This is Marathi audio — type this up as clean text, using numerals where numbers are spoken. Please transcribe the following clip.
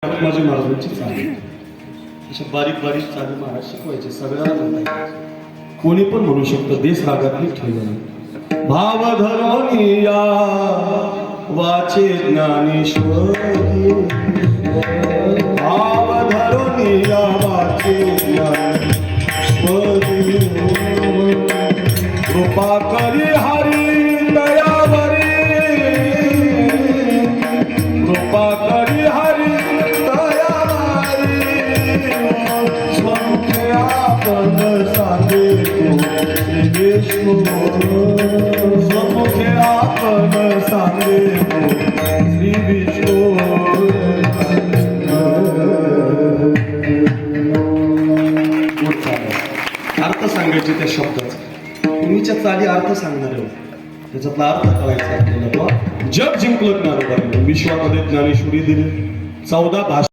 माझ्या महाराजांची चाली अशा बारीक बारीक चाली महाराज शिकवायचे सगळ्याला म्हणता कोणी पण म्हणू शकतं देश रागातली ठेवलं भाव धरोनी या वाचे ज्ञानेश्वरी भाव धरोनी या वाचे ज्ञानेश्वरी कृपा करी हरी दयावरी कृपा करी हरी समुखे आपण सांगे श्री विष्णू अर्थ सांगायचे त्या शब्दाचा तुम्हीच्या चाली अर्थ सांगणार आहे त्याच्यातला अर्थ कळायचा आपल्याला जग जिंकलं ज्ञानोबाने विश्वामध्ये ज्ञानेश्वरी दिली 14 भाषा